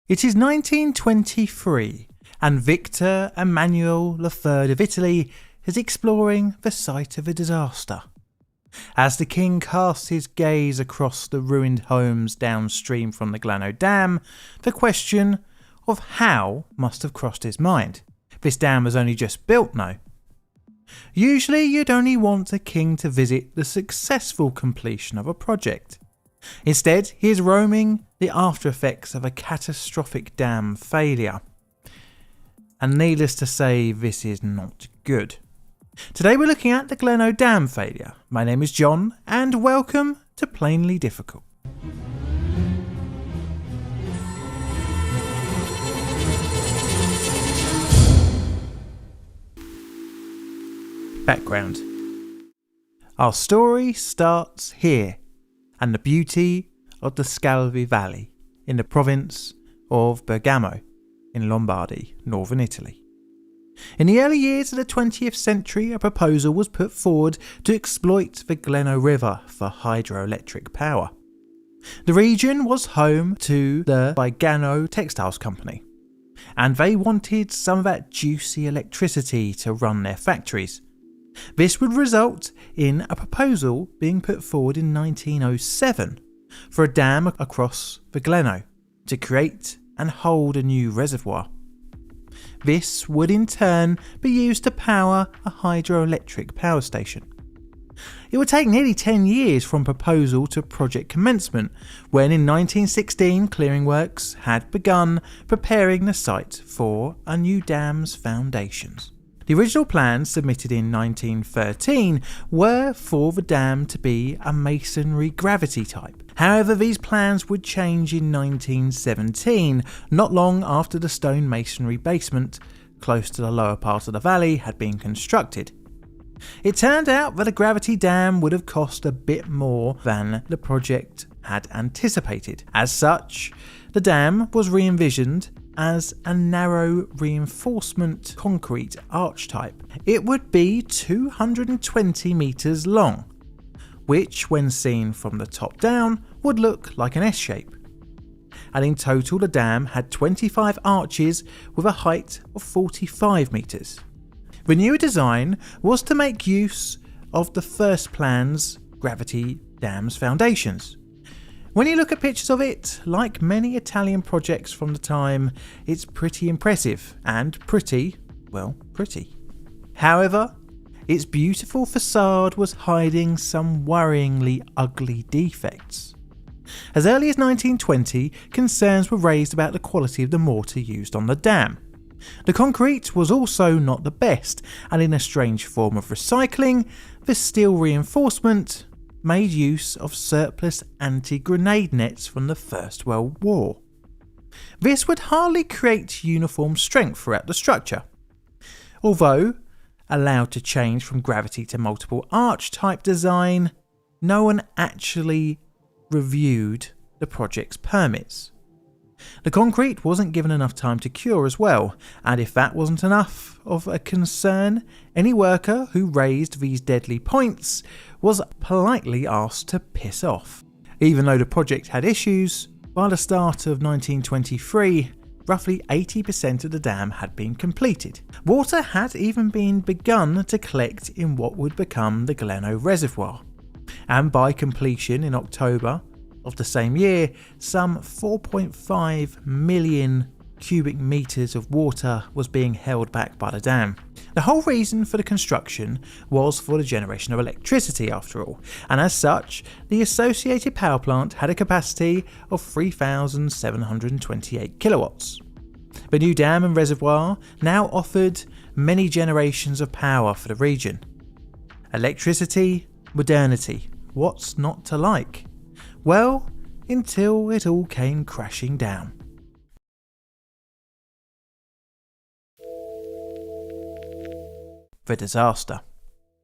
It is 1923 and Victor Emmanuel III of Italy is exploring the site of a disaster. As the king casts his gaze across the ruined homes downstream from the Gleno Dam, the question of how must have crossed his mind. This dam was only just built now. Usually you'd only want a king to visit the successful completion of a project. Instead, he is roaming the after effects of a catastrophic dam failure. And needless to say, this is not good. Today we're looking at the Gleno Dam failure. My name is John and welcome to Plainly Difficult. Background. Our story starts here, and the beauty of the Scalvi Valley in the province of Bergamo in Lombardy, northern Italy. In the early years of the 20th century, a proposal was put forward to exploit the Gleno River for hydroelectric power. The region was home to the Gleno Textiles Company, and they wanted some of that juicy electricity to run their factories. This would result in a proposal being put forward in 1907 for a dam across the Gleno to create and hold a new reservoir. This would in turn be used to power a hydroelectric power station. It would take nearly 10 years from proposal to project commencement, when in 1916 clearing works had begun preparing the site for a new dam's foundations. The original plans submitted in 1913 were for the dam to be a masonry gravity type. However, these plans would change in 1917, not long after the stone masonry basement close to the lower part of the valley had been constructed. It turned out that a gravity dam would have cost a bit more than the project had anticipated. As such, the dam was re-envisioned as a narrow reinforcement concrete arch type. It would be 220 metres long, which when seen from the top down would look like an S shape. And in total the dam had 25 arches with a height of 45 metres. The newer design was to make use of the first plan's gravity dam's foundations. When you look at pictures of it, like many Italian projects from the time, it's pretty impressive and pretty. However, its beautiful facade was hiding some worryingly ugly defects. As early as 1920, concerns were raised about the quality of the mortar used on the dam. The concrete was also not the best, and in a strange form of recycling, the steel reinforcement made use of surplus anti-grenade nets from the First World War. This would hardly create uniform strength throughout the structure. Although allowed to change from gravity to multiple arch type design, no one actually reviewed the project's permits. The concrete wasn't given enough time to cure as well, and if that wasn't enough of a concern, any worker who raised these deadly points was politely asked to piss off. Even though the project had issues, by the start of 1923, roughly 80% of the dam had been completed. Water had even been begun to collect in what would become the Gleno Reservoir, and by completion in October of the same year, some 4.5 million cubic meters of water was being held back by the dam. The whole reason for the construction was for the generation of electricity after all, and as such, the associated power plant had a capacity of 3,728 kilowatts. The new dam and reservoir now offered many generations of power for the region. Electricity, modernity, what's not to like? Well, until it all came crashing down. The disaster.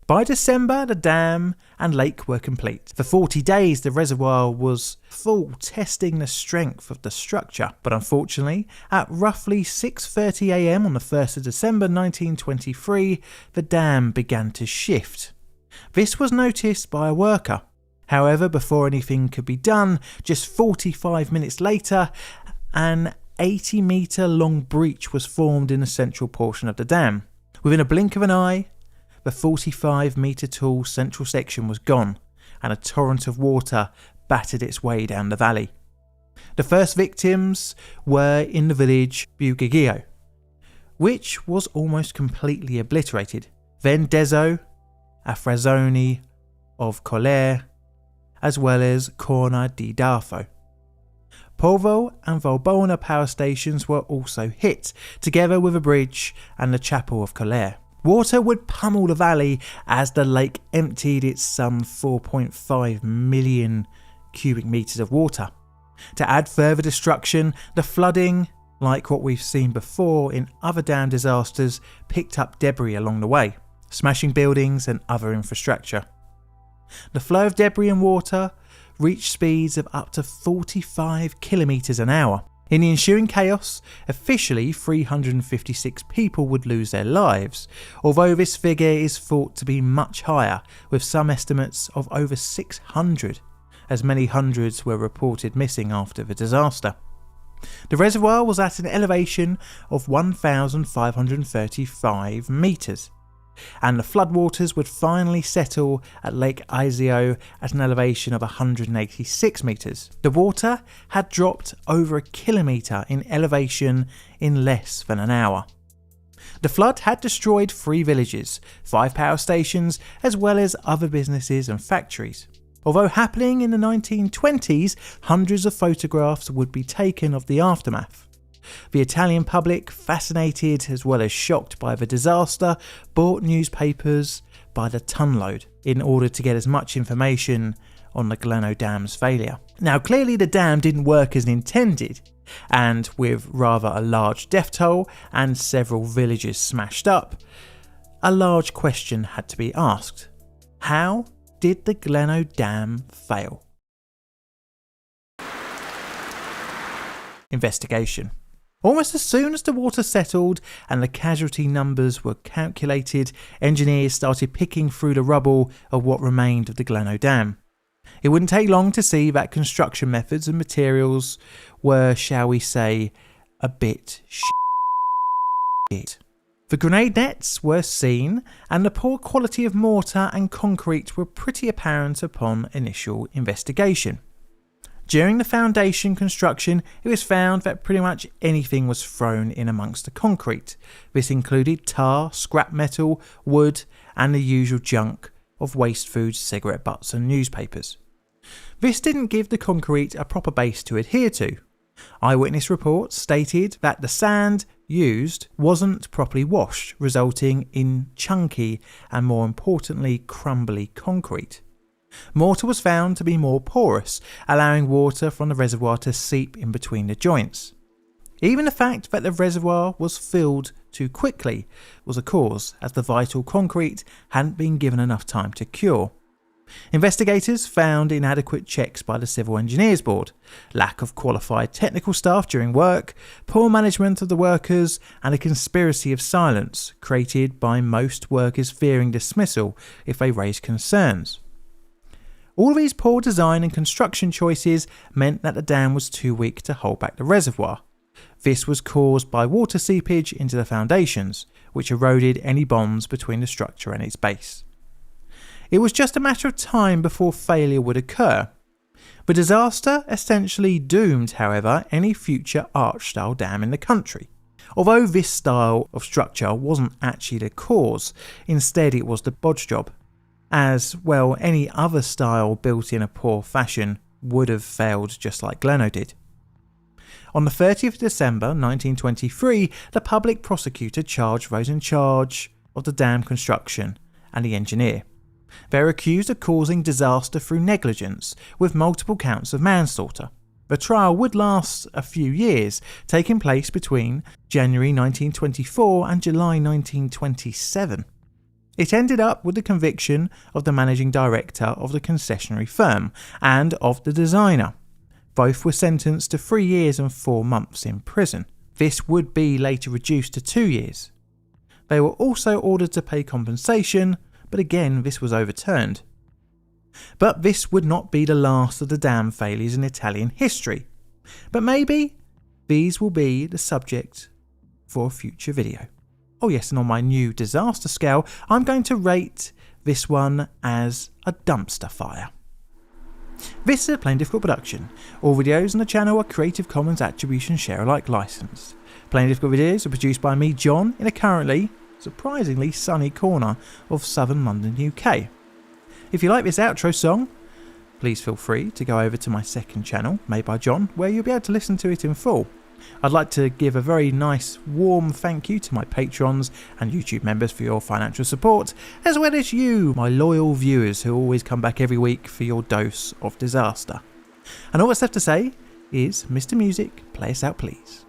By December, the dam and lake were complete. For 40 days, the reservoir was full, testing the strength of the structure. But unfortunately, at roughly 6:30 a.m. on the 1st of December 1923, the dam began to shift. This was noticed by a worker. However, before anything could be done, just 45 minutes later, an 80-metre long breach was formed in the central portion of the dam. Within a blink of an eye, the 45-metre tall central section was gone, and a torrent of water battered its way down the valley. The first victims were in the village Bugigio, which was almost completely obliterated. Then Dezo, a frazione of Coller, as well as Corna di Darfo. Polvo and Valbona power stations were also hit, together with a bridge and the chapel of Coller. Water would pummel the valley as the lake emptied its some 4.5 million cubic metres of water. To add further destruction, the flooding, like what we've seen before in other dam disasters, picked up debris along the way, smashing buildings and other infrastructure. The flow of debris and water reached speeds of up to 45 kilometres an hour. In the ensuing chaos, officially 356 people would lose their lives, although this figure is thought to be much higher, with some estimates of over 600, as many hundreds were reported missing after the disaster. The reservoir was at an elevation of 1,535 metres, and the floodwaters would finally settle at Lake Iseo at an elevation of 186 metres. The water had dropped over a kilometre in elevation in less than an hour. The flood had destroyed 3 villages, 5 power stations, as well as other businesses and factories. Although happening in the 1920s, hundreds of photographs would be taken of the aftermath. The Italian public, fascinated as well as shocked by the disaster, bought newspapers by the tonload in order to get as much information on the Gleno Dam's failure. Now clearly the dam didn't work as intended, and with rather a large death toll and several villages smashed up, a large question had to be asked. How did the Gleno Dam fail? Investigation. Almost as soon as the water settled and the casualty numbers were calculated, engineers started picking through the rubble of what remained of the Gleno Dam. It wouldn't take long to see that construction methods and materials were, shall we say, a bit shit. The grenade nets were seen, and the poor quality of mortar and concrete were pretty apparent upon initial investigation. During the foundation construction, it was found that pretty much anything was thrown in amongst the concrete. This included tar, scrap metal, wood, and the usual junk of waste foods, cigarette butts and newspapers. This didn't give the concrete a proper base to adhere to. Eyewitness reports stated that the sand used wasn't properly washed, resulting in chunky and, more importantly, crumbly concrete. Mortar was found to be more porous, allowing water from the reservoir to seep in between the joints. Even the fact that the reservoir was filled too quickly was a cause, as the vital concrete hadn't been given enough time to cure. Investigators found inadequate checks by the Civil Engineers Board, lack of qualified technical staff during work, poor management of the workers, and a conspiracy of silence created by most workers fearing dismissal if they raised concerns. All of these poor design and construction choices meant that the dam was too weak to hold back the reservoir. This was caused by water seepage into the foundations, which eroded any bonds between the structure and its base. It was just a matter of time before failure would occur. The disaster essentially doomed, however, any future arch-style dam in the country. Although this style of structure wasn't actually the cause, instead it was the bodge job. As well, any other style built in a poor fashion would have failed just like Gleno did. On the 30th of December 1923, the public prosecutor charged those in charge of the dam construction and the engineer. They were accused of causing disaster through negligence, with multiple counts of manslaughter. The trial would last a few years, taking place between January 1924 and July 1927. It ended up with the conviction of the managing director of the concessionary firm and of the designer. Both were sentenced to 3 years and 4 months in prison. This would be later reduced to 2 years. They were also ordered to pay compensation, but again this was overturned. But this would not be the last of the dam failures in Italian history. But maybe These will be the subject for a future video. Oh yes, and on my new disaster scale, I'm going to rate this one as a dumpster fire. This is a Plain Difficult production. All videos on the channel are Creative Commons Attribution Share Alike licensed. Plain Difficult videos are produced by me, John, in a currently, surprisingly sunny corner of southern London, UK. If you like this outro song, please feel free to go over to my second channel, Made by John, where you'll be able to listen to it in full. I'd like to give a very nice, warm thank you to my patrons and YouTube members for your financial support, as well as you, my loyal viewers who always come back every week for your dose of disaster. And all that's left to say is, Mr. Music, play us out please.